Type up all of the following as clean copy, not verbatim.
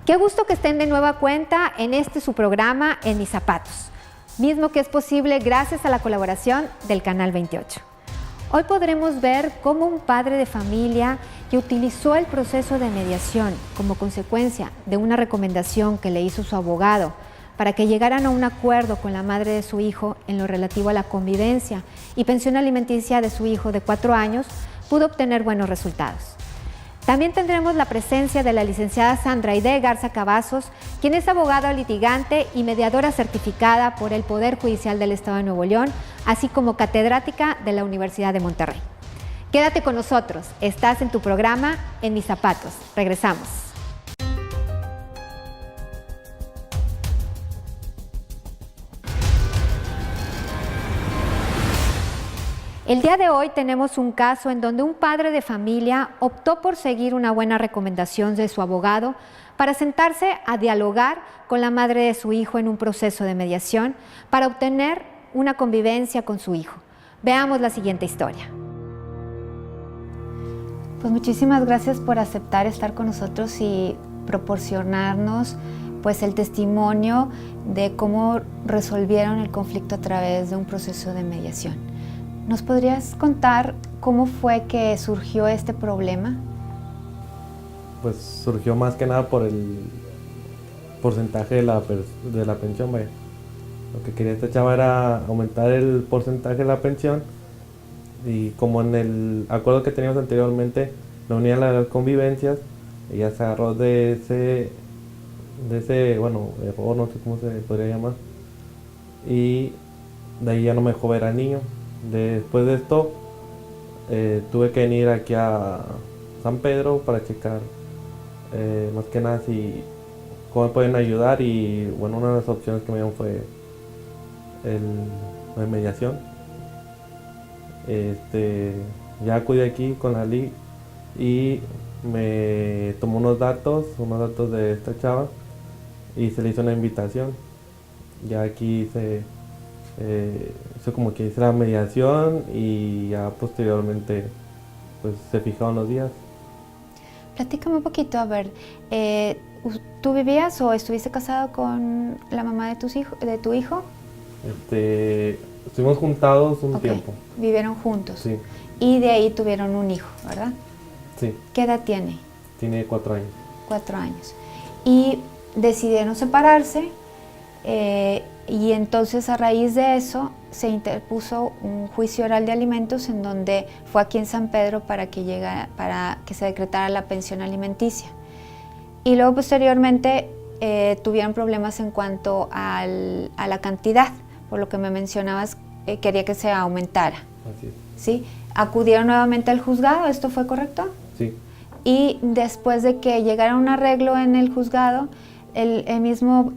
Qué gusto que estén de nueva cuenta en su programa En Mis Zapatos, mismo que es posible gracias a la colaboración del Canal 28. Hoy podremos ver cómo un padre de familia que utilizó el proceso de mediación como consecuencia de una recomendación que le hizo su abogado para que llegaran a un acuerdo con la madre de su hijo en lo relativo a la convivencia y pensión alimenticia de su hijo de 4 años, pudo obtener buenos resultados. También tendremos la presencia de la licenciada Sandra Aide Garza Cavazos, quien es abogada litigante y mediadora certificada por el Poder Judicial del Estado de Nuevo León, así como catedrática de la Universidad de Monterrey. Quédate con nosotros, estás en tu programa En Mis Zapatos. Regresamos. El día de hoy tenemos un caso en donde un padre de familia optó por seguir una buena recomendación de su abogado para sentarse a dialogar con la madre de su hijo en un proceso de mediación para obtener una convivencia con su hijo. Veamos la siguiente historia. Pues muchísimas gracias por aceptar estar con nosotros y proporcionarnos pues el testimonio de cómo resolvieron el conflicto a través de un proceso de mediación. ¿Nos podrías contar cómo fue que surgió este problema? Pues surgió más que nada por el porcentaje de la pensión, vaya. Lo que quería esta chava era aumentar el porcentaje de la pensión y como en el acuerdo que teníamos anteriormente no unían las convivencias, ella se agarró de ese, bueno, error, no sé cómo se podría llamar, y de ahí ya no me dejó ver al niño. Después de esto tuve que venir aquí a San Pedro para checar más que nada cómo me pueden ayudar, y bueno, una de las opciones que me dieron fue la mediación. Ya acudí aquí con la LIG y me tomó unos datos de esta chava y se le hizo una invitación. Ya aquí hizo como que hice la mediación y ya posteriormente pues se fijaron los días. Platícame un poquito, a ver, ¿tú vivías o estuviste casado con la mamá de tu hijo? Estuvimos juntados un tiempo. Vivieron juntos. Sí. Y de ahí tuvieron un hijo, ¿verdad? Sí. ¿Qué edad tiene? Tiene 4 años. 4 años. Y decidieron separarse. Y entonces a raíz de eso se interpuso un juicio oral de alimentos en donde fue aquí en San Pedro para que se decretara la pensión alimenticia. Y luego posteriormente tuvieron problemas en cuanto a la cantidad, por lo que me mencionabas, quería que se aumentara. Así es. ¿Sí? Acudieron nuevamente al juzgado, ¿esto fue correcto? Sí. Y después de que llegara un arreglo en el juzgado, el mismo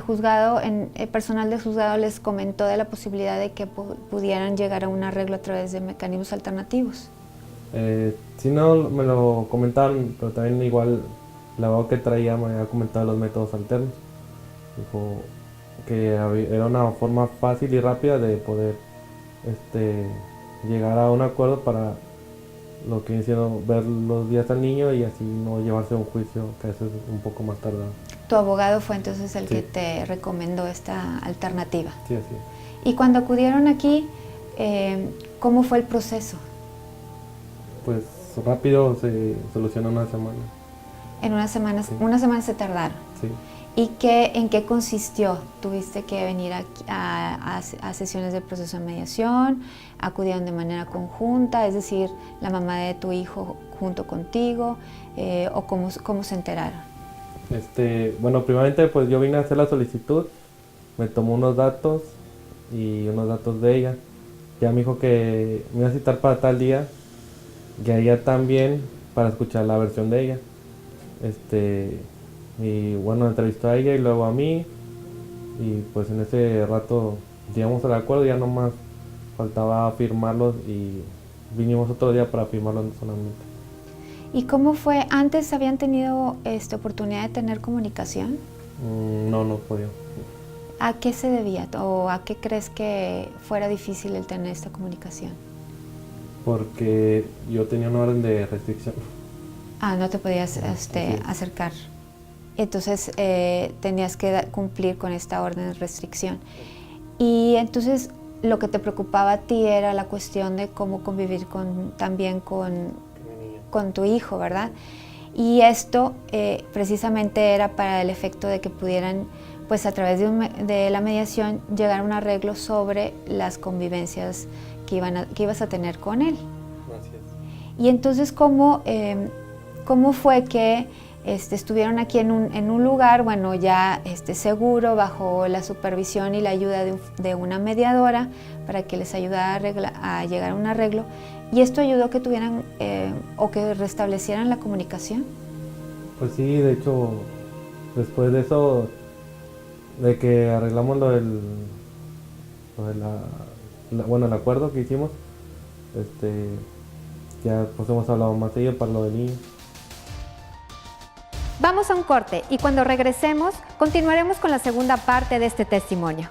juzgado, el personal del juzgado les comentó de la posibilidad de que pudieran llegar a un arreglo a través de mecanismos alternativos. Sí, no, me lo comentaron, pero también igual la abogada que traía me había comentado los métodos alternos. Dijo que era una forma fácil y rápida de poder llegar a un acuerdo para lo que viene siendo ver los días al niño y así no llevarse a un juicio que a veces es un poco más tardado. Tu abogado fue entonces el Sí. que te recomendó esta alternativa. Sí, así es. Y cuando acudieron aquí, ¿cómo fue el proceso? Pues rápido se solucionó una semana. En unas semanas, Sí. unas semanas se tardaron. Sí. ¿Y en qué consistió? ¿Tuviste que venir a sesiones de proceso de mediación? ¿Acudieron de manera conjunta? Es decir, la mamá de tu hijo junto contigo, ¿o cómo se enteraron? Bueno, primeramente pues yo vine a hacer la solicitud, me tomó unos datos y unos datos de ella. Ya me dijo que me iba a citar para tal día, y a ella también para escuchar la versión de ella. Y bueno, entrevistó a ella y luego a mí, y pues en ese rato llegamos al acuerdo, ya nomás faltaba firmarlos y vinimos otro día para firmarlos solamente. ¿Y cómo fue? ¿Antes habían tenido oportunidad de tener comunicación? No podía. ¿A qué se debía o a qué crees que fuera difícil el tener esta comunicación? Porque yo tenía una orden de restricción. No te podías acercar. Entonces tenías que cumplir con esta orden de restricción. Y entonces lo que te preocupaba a ti era la cuestión de cómo convivir también con tu hijo, ¿verdad? Y esto precisamente era para el efecto de que pudieran, pues a través de la mediación, llegar a un arreglo sobre las convivencias que ibas a tener con él. Gracias. Y entonces, ¿cómo fue que estuvieron aquí en un lugar, bueno, ya seguro, bajo la supervisión y la ayuda de una mediadora para que les ayudara a llegar a un arreglo? ¿Y esto ayudó que tuvieran o que restablecieran la comunicación? Pues sí, de hecho, después de eso, de que arreglamos el acuerdo que hicimos, ya pues hemos hablado más seguido para lo del niño. Vamos a un corte y cuando regresemos continuaremos con la segunda parte de este testimonio.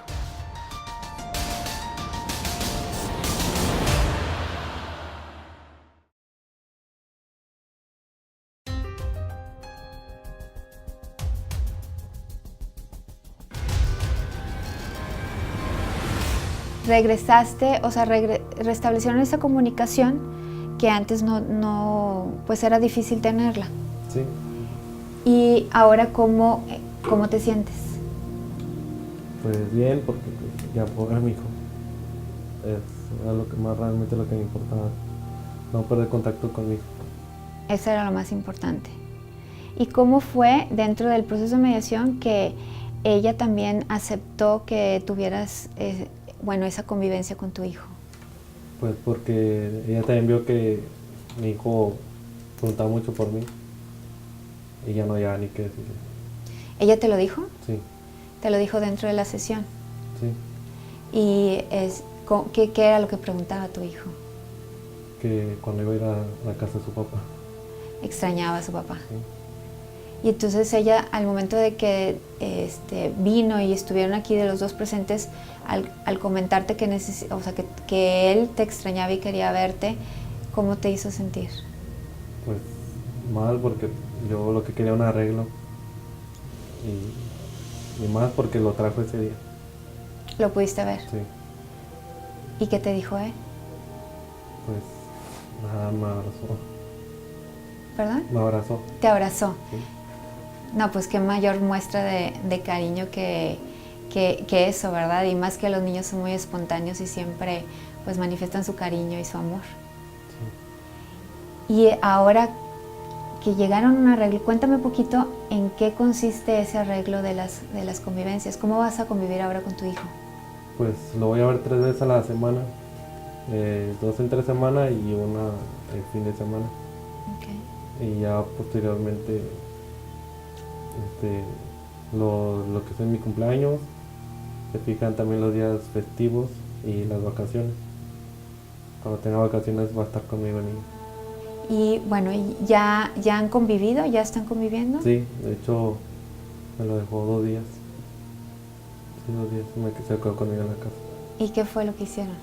Regresaste, o sea, restablecieron esa comunicación que antes no, pues era difícil tenerla. Sí. ¿Y ahora cómo te sientes? Pues bien, porque pues, ya pobre mi hijo. Era lo que más realmente lo que me importaba. No perder contacto con mi hijo. Eso era lo más importante. ¿Y cómo fue dentro del proceso de mediación que ella también aceptó que tuvieras esa convivencia con tu hijo? Pues porque ella también vio que mi hijo preguntaba mucho por mí y ya no había ni qué decirle. ¿Ella te lo dijo? Sí. ¿Te lo dijo dentro de la sesión? Sí. ¿Y qué era lo que preguntaba tu hijo? Que cuando iba a ir a la casa de su papá. Extrañaba a su papá. Sí. Y entonces ella, al momento de que vino y estuvieron aquí de los dos presentes, al comentarte que él te extrañaba y quería verte, ¿cómo te hizo sentir? Pues mal, porque yo lo que quería era un arreglo. Y más porque lo trajo ese día. ¿Lo pudiste ver? Sí. ¿Y qué te dijo él? Pues nada, me abrazó. ¿Perdón? Me abrazó. Te abrazó. Sí. No, pues qué mayor muestra de cariño que eso, ¿verdad? Y más que los niños son muy espontáneos y siempre pues manifiestan su cariño y su amor. Sí. Y ahora que llegaron a un arreglo, cuéntame un poquito en qué consiste ese arreglo de las convivencias. ¿Cómo vas a convivir ahora con tu hijo? Pues lo voy a ver 3 veces a la semana. 2 entre semana y una el fin de semana. Okay. Y ya posteriormente lo que es mi cumpleaños, se fijan también los días festivos y las vacaciones. Cuando tenga vacaciones va a estar conmigo el niño. Y bueno, ¿ya han convivido? ¿Ya están conviviendo? Sí, de hecho me lo dejó 2 días. Sí, 2 días se quedó conmigo en la casa. ¿Y qué fue lo que hicieron?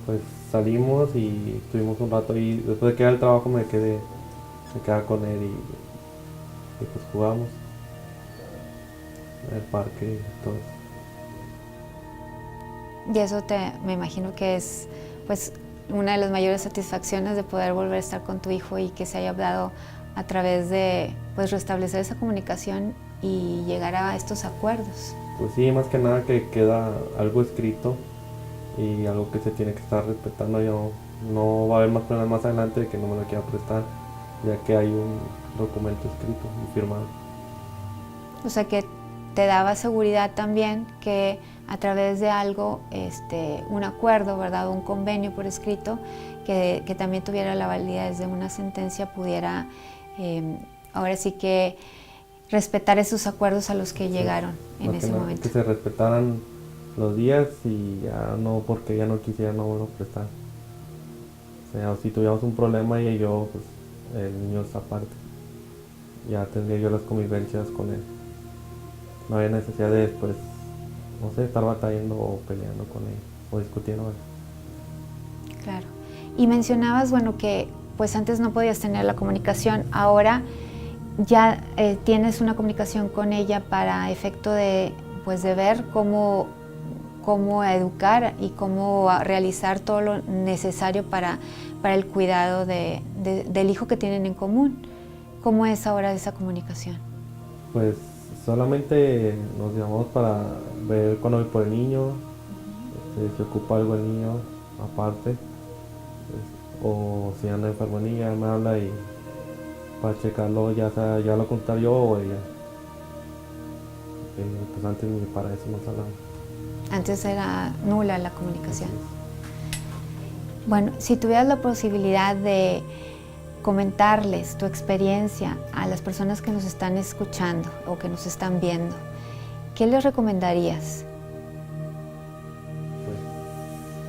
Pues salimos y estuvimos un rato y después de que era el trabajo me quedaba con él y pues jugamos en el parque y todo eso. Y eso me imagino que es pues una de las mayores satisfacciones de poder volver a estar con tu hijo y que se haya dado a través de pues restablecer esa comunicación y llegar a estos acuerdos. Pues sí, más que nada que queda algo escrito y algo que se tiene que estar respetando. Yo no va a haber más problemas más adelante de que no me lo quiera prestar, ya que hay un documento escrito y firmado. O sea que te daba seguridad también que a través de algo, un acuerdo, ¿verdad? Un convenio por escrito, que también tuviera la validez de una sentencia, pudiera ahora sí que respetar esos acuerdos a los que llegaron en ese momento. Que se respetaran los días y ya no, porque ya no quisiera, no me lo prestar. O sea, si tuviéramos un problema y yo, pues el niño está aparte, ya tendría yo las convivencias con él. No había necesidad de después, no sé, estar batallando o peleando con él o discutiendo. Claro. Y mencionabas, bueno, que pues antes no podías tener la comunicación, ahora ya tienes una comunicación con ella para efecto de, pues, de ver cómo educar y cómo realizar todo lo necesario para el cuidado del hijo que tienen en común. ¿Cómo es ahora esa comunicación? Pues solamente nos llamamos para ver cuando voy por el niño, si ocupa algo el niño aparte, o si anda enfermo el niño, me habla y para checarlo ya lo contar yo o ella. Pues antes ni para eso nos hablamos. Antes era nula la comunicación. Bueno, si tuvieras la posibilidad de comentarles tu experiencia a las personas que nos están escuchando o que nos están viendo, ¿qué les recomendarías?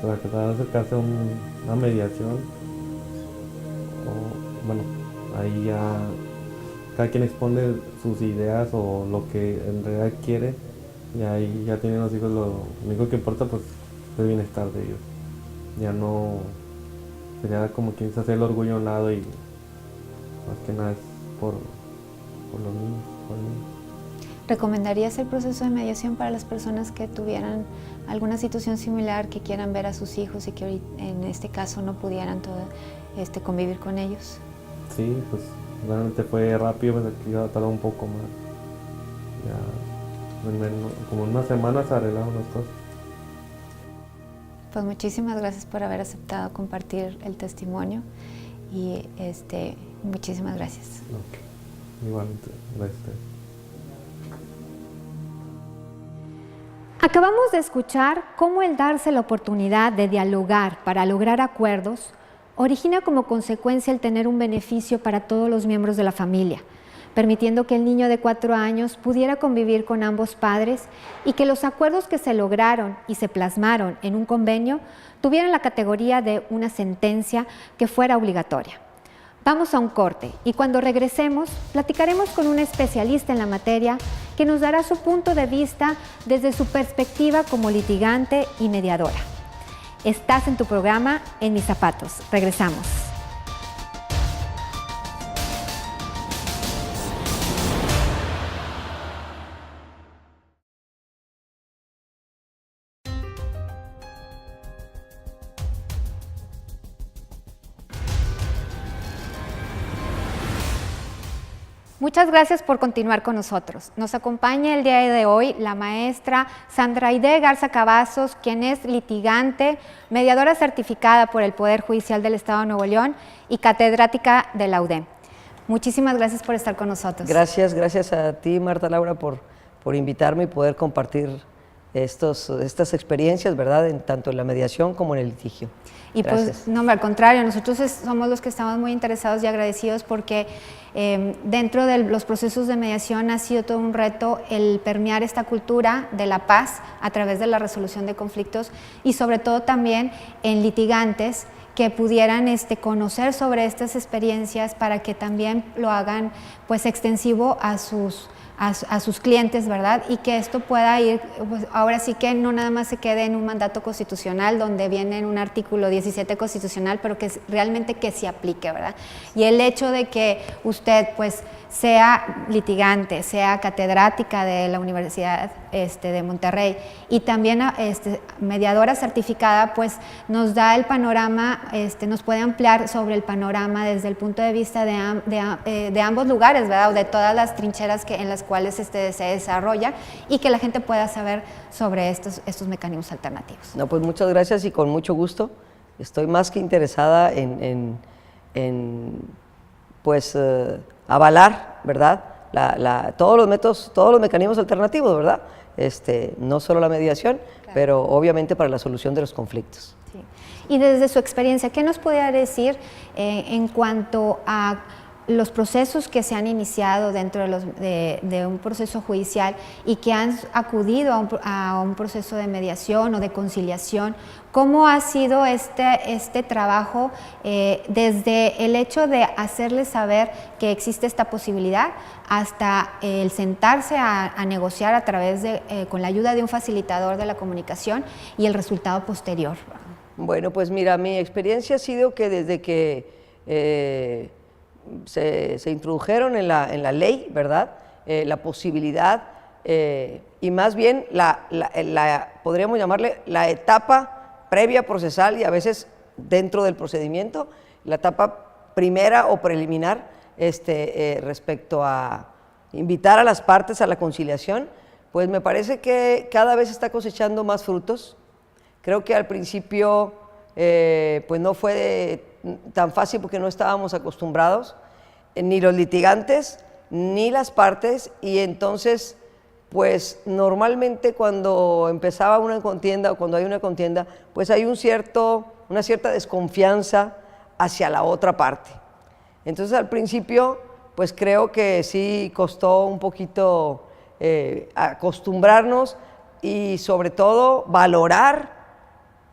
Pues, tratar de acercarse a una mediación, o, bueno, ahí ya cada quien expone sus ideas o lo que en realidad quiere, y ahí ya tienen los hijos, lo único que importa pues es el bienestar de ellos. Ya no sería como quien se hace el orgullo a un lado, y más que nada es por los niños, por el niño. ¿Recomendarías el proceso de mediación para las personas que tuvieran alguna situación similar, que quieran ver a sus hijos y que en este caso no pudieran convivir con ellos? Sí, pues realmente fue rápido, pues aquí iba a tardar un poco más. Ya, como en una semana se arreglaron las cosas. Pues muchísimas gracias por haber aceptado compartir el testimonio y muchísimas gracias. Okay. Igualmente, gracias a ustedes. Acabamos de escuchar cómo el darse la oportunidad de dialogar para lograr acuerdos origina como consecuencia el tener un beneficio para todos los miembros de la familia, permitiendo que el niño de 4 años pudiera convivir con ambos padres y que los acuerdos que se lograron y se plasmaron en un convenio tuvieran la categoría de una sentencia que fuera obligatoria. Vamos a un corte y cuando regresemos platicaremos con un especialista en la materia que nos dará su punto de vista desde su perspectiva como litigante y mediadora. Estás en tu programa En Mis Zapatos. Regresamos. Muchas gracias por continuar con nosotros. Nos acompaña el día de hoy la maestra Sandra Aide Garza Cavazos, quien es litigante, mediadora certificada por el Poder Judicial del Estado de Nuevo León y catedrática de la UDEM. Muchísimas gracias por estar con nosotros. Gracias a ti, Marta Laura, por invitarme y poder compartir estas experiencias, ¿verdad?, tanto en la mediación como en el litigio. Y pues, no, al contrario, nosotros somos los que estamos muy interesados y agradecidos porque dentro de los procesos de mediación ha sido todo un reto el permear esta cultura de la paz a través de la resolución de conflictos y sobre todo también en litigantes que pudieran conocer sobre estas experiencias para que también lo hagan pues extensivo a sus clientes, ¿verdad? Y que esto pueda ir, pues ahora sí que no nada más se quede en un mandato constitucional donde viene en un artículo 17 constitucional, pero que realmente que se aplique, ¿verdad? Y el hecho de que usted pues sea litigante, sea catedrática de la Universidad de Monterrey y también mediadora certificada, pues nos da el panorama, nos puede ampliar sobre el panorama desde el punto de vista de ambos lugares, ¿verdad? O de todas las trincheras en las cuales se desarrolla y que la gente pueda saber sobre estos mecanismos alternativos. No, pues muchas gracias y con mucho gusto. Estoy más que interesada en avalar, ¿verdad?, todos los métodos, todos los mecanismos alternativos, ¿verdad? No solo la mediación, claro, pero obviamente para la solución de los conflictos. Sí. Y desde su experiencia, ¿qué nos podría decir en cuanto a los procesos que se han iniciado dentro de un proceso judicial y que han acudido a un proceso de mediación o de conciliación? ¿Cómo ha sido este trabajo desde el hecho de hacerles saber que existe esta posibilidad hasta el sentarse a negociar a través con la ayuda de un facilitador de la comunicación y el resultado posterior? Bueno, pues mira, mi experiencia ha sido que desde que se introdujeron en la ley, ¿verdad? La posibilidad y más bien podríamos llamarle la etapa previa procesal y a veces dentro del procedimiento, la etapa primera o preliminar respecto a invitar a las partes a la conciliación, pues me parece que cada vez está cosechando más frutos. Creo que al principio pues no fue tan fácil porque no estábamos acostumbrados, ni los litigantes, ni las partes, y entonces pues normalmente cuando empezaba una contienda o cuando hay una contienda, pues hay una cierta desconfianza hacia la otra parte. Entonces al principio pues creo que sí costó un poquito acostumbrarnos y sobre todo valorar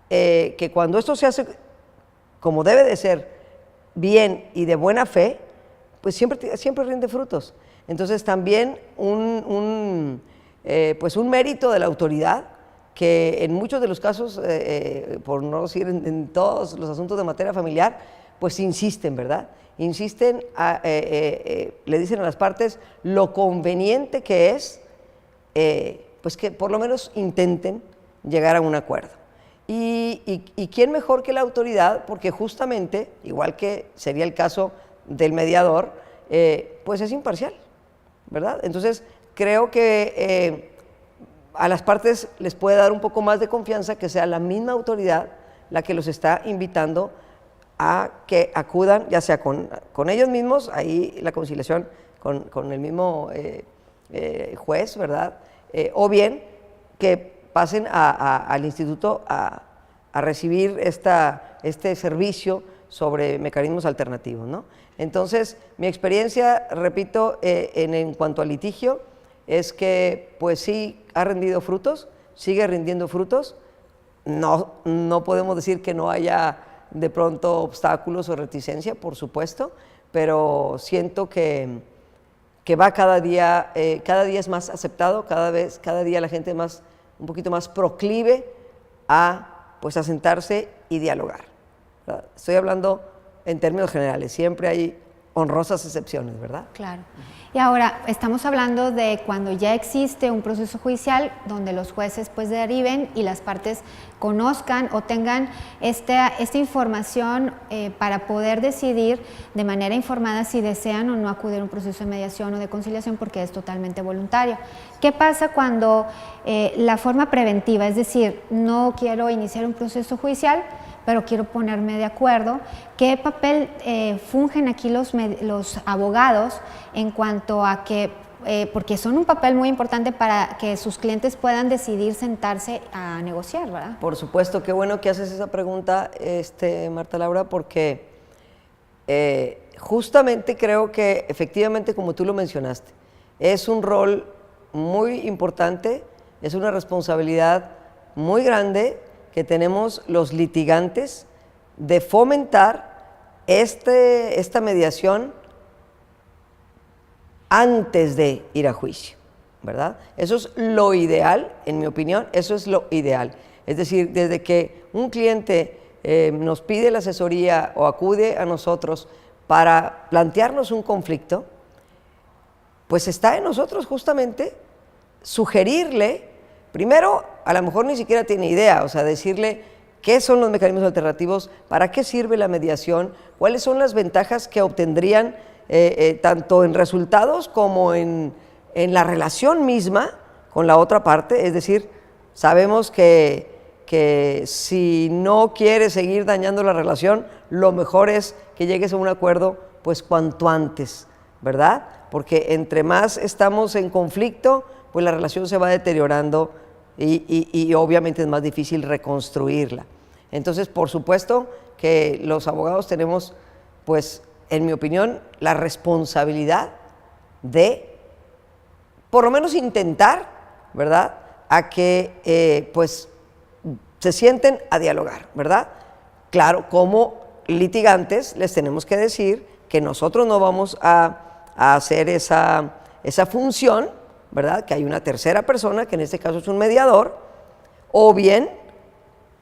que cuando esto se hace como debe de ser, bien y de buena fe, pues siempre rinde frutos. Entonces también pues un mérito de la autoridad que en muchos de los casos, por no decir en todos los asuntos de materia familiar, pues insisten, ¿verdad? Insisten, le dicen a las partes lo conveniente que es, pues que por lo menos intenten llegar a un acuerdo. ¿Y quién mejor que la autoridad? Porque justamente, igual que sería el caso del mediador, pues es imparcial, ¿verdad? Entonces, creo que a las partes les puede dar un poco más de confianza que sea la misma autoridad la que los está invitando a que acudan, ya sea con ellos mismos, ahí la conciliación con el mismo juez, ¿verdad? O bien que pasen al instituto a recibir este servicio sobre mecanismos alternativos, ¿no? Entonces, mi experiencia, repito, en cuanto al litigio, es que pues sí ha rendido frutos, sigue rindiendo frutos. No podemos decir que no haya de pronto obstáculos o reticencia, por supuesto, pero siento que va cada día es más aceptado, cada día la gente es un poquito más proclive a sentarse y dialogar, ¿verdad? Estoy hablando en términos generales, siempre hay honrosas excepciones, ¿verdad? Claro. Y ahora estamos hablando de cuando ya existe un proceso judicial donde los jueces pues deriven y las partes conozcan o tengan esta información para poder decidir de manera informada si desean o no acudir a un proceso de mediación o de conciliación, porque es totalmente voluntario. ¿Qué pasa cuando la forma preventiva, es decir, no quiero iniciar un proceso judicial, pero quiero ponerme de acuerdo? ¿Qué papel fungen aquí los abogados en cuanto a que, porque son un papel muy importante para que sus clientes puedan decidir sentarse a negociar, ¿verdad? Por supuesto, qué bueno que haces esa pregunta, Marta Laura, porque justamente creo que efectivamente, como tú lo mencionaste, es un rol muy importante, es una responsabilidad muy grande que tenemos los litigantes de fomentar esta mediación antes de ir a juicio, ¿verdad? Eso es lo ideal, en mi opinión, eso es lo ideal. Es decir, desde que un cliente nos pide la asesoría o acude a nosotros para plantearnos un conflicto, pues está en nosotros justamente sugerirle. Primero, a lo mejor ni siquiera tiene idea, o sea, decirle qué son los mecanismos alternativos, para qué sirve la mediación, cuáles son las ventajas que obtendrían tanto en resultados como en la relación misma con la otra parte. Es decir, sabemos que si no quieres seguir dañando la relación, lo mejor es que llegues a un acuerdo pues cuanto antes, ¿verdad? Porque entre más estamos en conflicto, pues la relación se va deteriorando y obviamente es más difícil reconstruirla. Entonces, por supuesto que los abogados tenemos, pues, en mi opinión, la responsabilidad de, por lo menos intentar, ¿verdad?, a que, pues, se sienten a dialogar, ¿verdad? Claro, como litigantes les tenemos que decir que nosotros no vamos a hacer esa función, ¿verdad? Que hay una tercera persona, que en este caso es un mediador, o bien,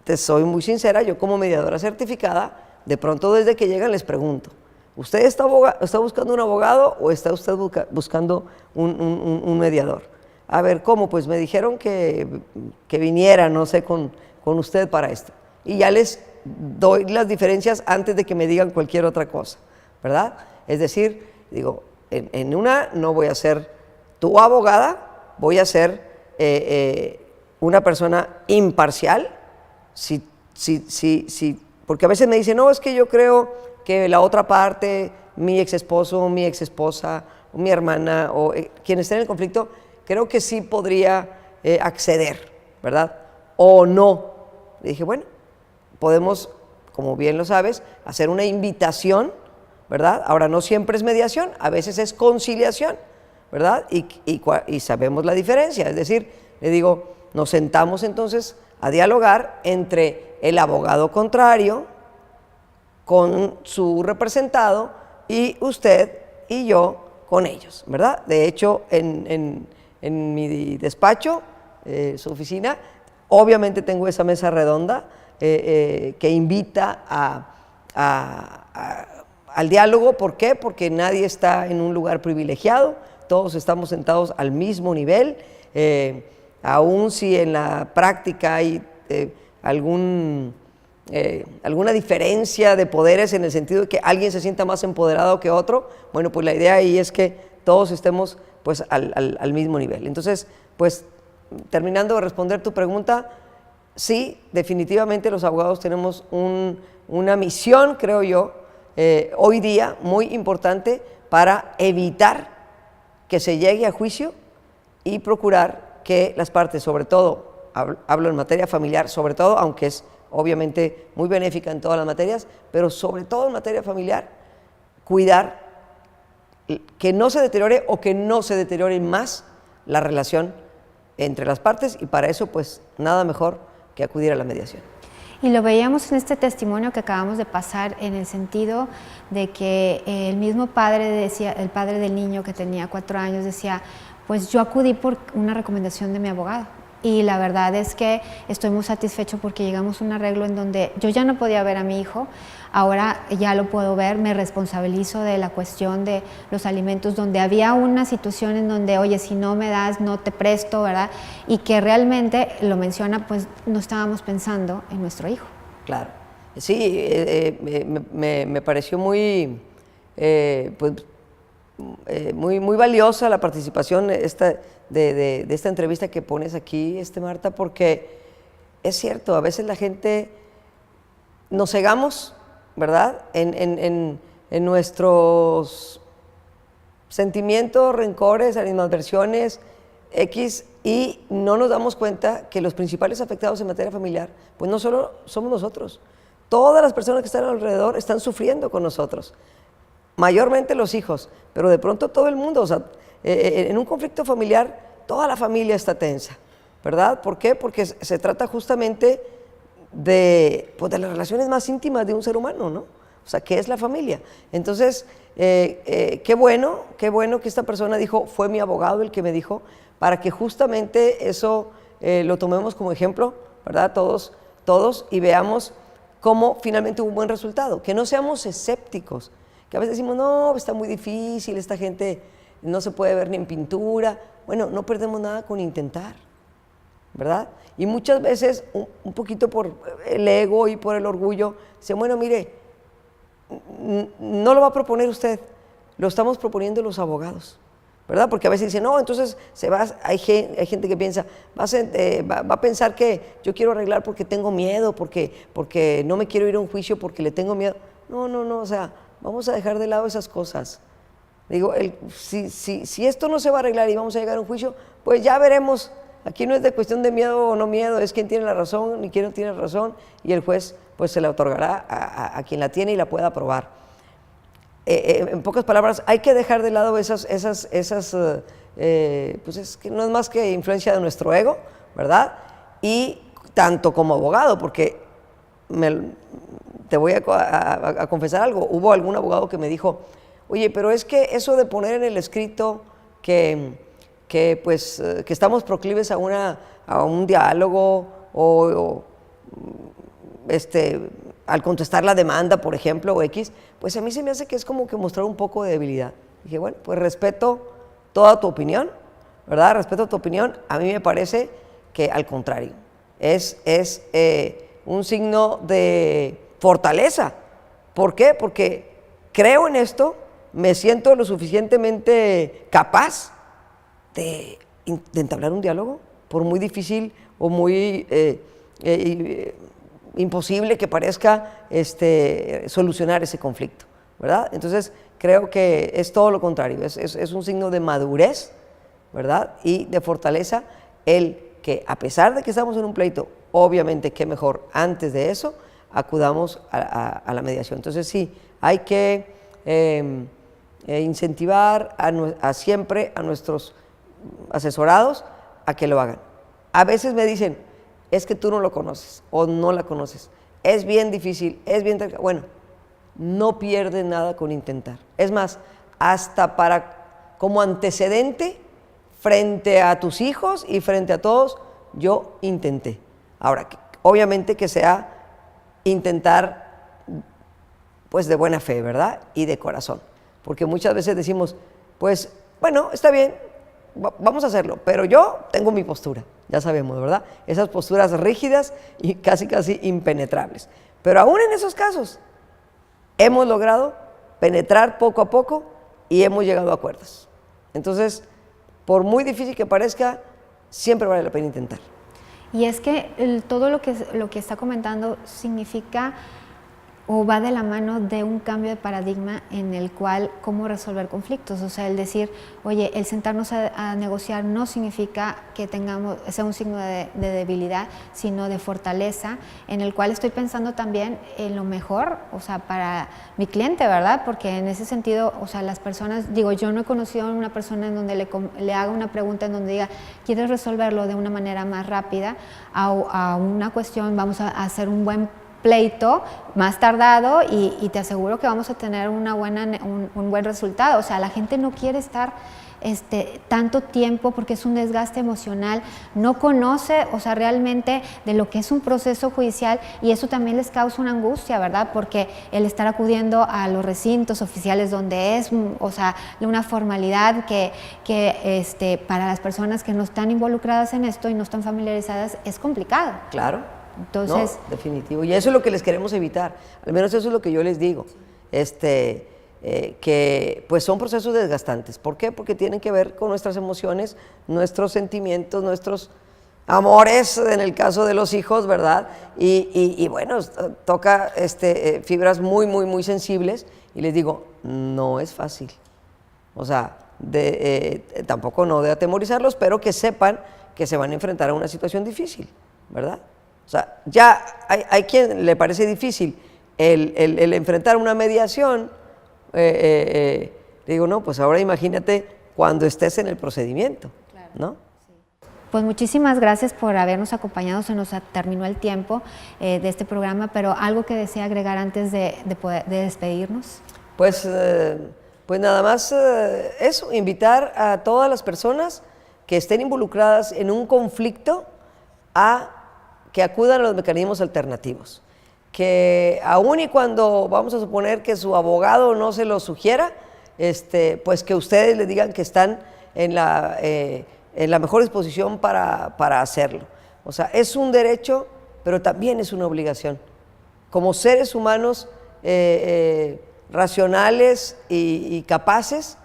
te soy muy sincera, yo como mediadora certificada, de pronto desde que llegan les pregunto, ¿Usted está buscando un abogado o está usted buscando un mediador? A ver, ¿cómo? Pues me dijeron que viniera, no sé, con usted para esto. Y ya les doy las diferencias antes de que me digan cualquier otra cosa, ¿verdad? Es decir, digo, en una no voy a ser tu abogada, voy a ser una persona imparcial, porque a veces me dicen, no, es que yo creo que la otra parte, mi ex esposo, mi ex esposa, mi hermana o quien esté en el conflicto, creo que sí podría acceder, ¿verdad? O no. Le dije, bueno, podemos, como bien lo sabes, hacer una invitación, ¿verdad? Ahora, no siempre es mediación, a veces es conciliación, ¿verdad? Y sabemos la diferencia, es decir, le digo, nos sentamos entonces a dialogar entre el abogado contrario con su representado y usted y yo con ellos, ¿verdad? De hecho, en mi despacho, su oficina, obviamente tengo esa mesa redonda que invita al diálogo. ¿Por qué? Porque nadie está en un lugar privilegiado, todos estamos sentados al mismo nivel, aun si en la práctica hay alguna diferencia de poderes en el sentido de que alguien se sienta más empoderado que otro, bueno, pues la idea ahí es que todos estemos pues al mismo nivel. Entonces, pues terminando de responder tu pregunta, sí, definitivamente los abogados tenemos una misión, creo yo, hoy día muy importante para evitar que se llegue a juicio y procurar que las partes, sobre todo, hablo en materia familiar, sobre todo, aunque es obviamente muy benéfica en todas las materias, pero sobre todo en materia familiar, cuidar que no se deteriore o que no se deteriore más la relación entre las partes, y para eso pues nada mejor que acudir a la mediación. Y lo veíamos en este testimonio que acabamos de pasar, en el sentido de que el mismo padre decía, el padre del niño que tenía 4 años decía, pues yo acudí por una recomendación de mi abogado. Y la verdad es que estoy muy satisfecho porque llegamos a un arreglo en donde yo ya no podía ver a mi hijo, ahora ya lo puedo ver, me responsabilizo de la cuestión de los alimentos, donde había una situación en donde, oye, si no me das, no te presto, ¿verdad? Y que realmente, lo menciona, pues no estábamos pensando en nuestro hijo. Claro, sí, me pareció muy, muy valiosa la participación de esta entrevista que pones aquí, Marta, porque es cierto, a veces la gente nos cegamos, ¿verdad?, en nuestros sentimientos, rencores, animadversiones, X, y no nos damos cuenta que los principales afectados en materia familiar, pues no solo somos nosotros, todas las personas que están alrededor están sufriendo con nosotros, mayormente los hijos, pero de pronto todo el mundo, o sea, en un conflicto familiar, toda la familia está tensa, ¿verdad? ¿Por qué? Porque se trata justamente de las relaciones más íntimas de un ser humano, ¿no? O sea, ¿qué es la familia? Entonces, qué bueno que esta persona dijo, fue mi abogado el que me dijo, para que justamente eso lo tomemos como ejemplo, ¿verdad? Todos, y veamos cómo finalmente hubo un buen resultado, que no seamos escépticos, que a veces decimos, no, está muy difícil, esta gente no se puede ver ni en pintura. Bueno, no perdemos nada con intentar, ¿verdad? Y muchas veces, un poquito por el ego y por el orgullo, dicen, bueno, mire, no lo va a proponer usted, lo estamos proponiendo los abogados, ¿verdad? Porque a veces dicen, no, entonces hay gente que piensa, va a pensar que yo quiero arreglar porque tengo miedo, porque no me quiero ir a un juicio porque le tengo miedo. No, o sea, vamos a dejar de lado esas cosas. Digo, si esto no se va a arreglar y vamos a llegar a un juicio, pues ya veremos. Aquí no es de cuestión de miedo o no miedo, es quién tiene la razón ni quién no tiene razón, y el juez pues se la otorgará a quien la tiene y la pueda aprobar. En pocas palabras, hay que dejar de lado esas pues es que no es más que influencia de nuestro ego, ¿verdad? Y tanto como abogado, porque te voy a confesar algo, hubo algún abogado que me dijo, oye, pero es que eso de poner en el escrito que estamos proclives a un diálogo o al contestar la demanda, por ejemplo, o X, pues a mí se me hace que es como que mostrar un poco de debilidad. Dije, bueno, pues respeto toda tu opinión, ¿verdad? Respeto tu opinión. A mí me parece que al contrario, es un signo de fortaleza. ¿Por qué? Porque creo en esto, me siento lo suficientemente capaz de entablar un diálogo, por muy difícil o muy imposible que parezca solucionar ese conflicto, ¿verdad? Entonces, creo que es todo lo contrario, es un signo de madurez, ¿verdad? Y de fortaleza el que, a pesar de que estamos en un pleito, obviamente, qué mejor antes de eso, acudamos a la mediación. Entonces, sí, hay que incentivar siempre a nuestros asesorados a que lo hagan. A veces me dicen, es que tú no lo conoces o no la conoces, es bien difícil, es bien... Bueno, no pierdes nada con intentar. Es más, hasta como antecedente, frente a tus hijos y frente a todos, yo intenté. Ahora, obviamente que sea intentar pues de buena fe, ¿verdad? Y de corazón. Porque muchas veces decimos, pues, bueno, está bien, vamos a hacerlo, pero yo tengo mi postura, ya sabemos, ¿verdad? Esas posturas rígidas y casi impenetrables. Pero aún en esos casos, hemos logrado penetrar poco a poco y hemos llegado a acuerdos. Entonces, por muy difícil que parezca, siempre vale la pena intentar. Y es que todo lo que está comentando significa o va de la mano de un cambio de paradigma en el cual cómo resolver conflictos. O sea, el decir, oye, el sentarnos a negociar no significa que sea un signo de debilidad, sino de fortaleza, en el cual estoy pensando también en lo mejor, o sea, para mi cliente, ¿verdad? Porque en ese sentido, o sea, las personas, digo, yo no he conocido a una persona en donde le haga una pregunta en donde diga, ¿quieres resolverlo de una manera más rápida? A una cuestión, vamos a hacer un buen pleito más tardado y te aseguro que vamos a tener un buen resultado. O sea, la gente no quiere estar tanto tiempo porque es un desgaste emocional, no conoce, o sea, realmente de lo que es un proceso judicial y eso también les causa una angustia, ¿verdad? Porque el estar acudiendo a los recintos oficiales donde es, o sea, una formalidad que para las personas que no están involucradas en esto y no están familiarizadas es complicado. Claro. Entonces, no, definitivo. Y eso es lo que les queremos evitar. Al menos eso es lo que yo les digo. Que pues son procesos desgastantes. ¿Por qué? Porque tienen que ver con nuestras emociones, nuestros sentimientos, nuestros amores, en el caso de los hijos, ¿verdad? Y bueno, toca fibras muy sensibles. Y les digo, no es fácil. O sea, tampoco no de atemorizarlos, pero que sepan que se van a enfrentar a una situación difícil, ¿verdad? O sea, ya hay quien le parece difícil el enfrentar una mediación. Digo, no, pues ahora imagínate cuando estés en el procedimiento, claro, ¿no? Sí. Pues muchísimas gracias por habernos acompañado. Se nos terminó el tiempo de este programa, pero algo que desea agregar antes de despedirnos. Pues nada más eso, invitar a todas las personas que estén involucradas en un conflicto a que acudan a los mecanismos alternativos, que aun y cuando vamos a suponer que su abogado no se lo sugiera, pues que ustedes le digan que están en la mejor disposición para hacerlo. O sea, es un derecho, pero también es una obligación. Como seres humanos racionales y capaces,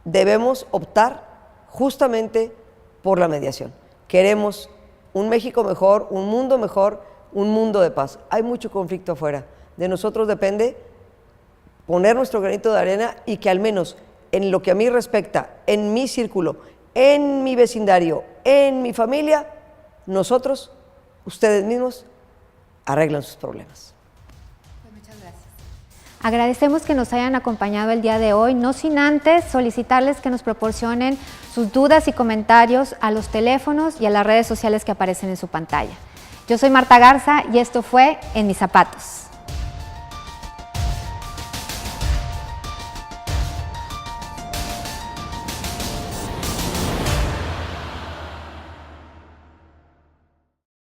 debemos optar justamente por la mediación. Queremos un México mejor, un mundo de paz. Hay mucho conflicto afuera. De nosotros depende poner nuestro granito de arena y que al menos en lo que a mí respecta, en mi círculo, en mi vecindario, en mi familia, nosotros, ustedes mismos, arreglan sus problemas. Pues muchas gracias. Agradecemos que nos hayan acompañado el día de hoy, no sin antes solicitarles que nos proporcionen sus dudas y comentarios a los teléfonos y a las redes sociales que aparecen en su pantalla. Yo soy Marta Garza y esto fue En Mis Zapatos.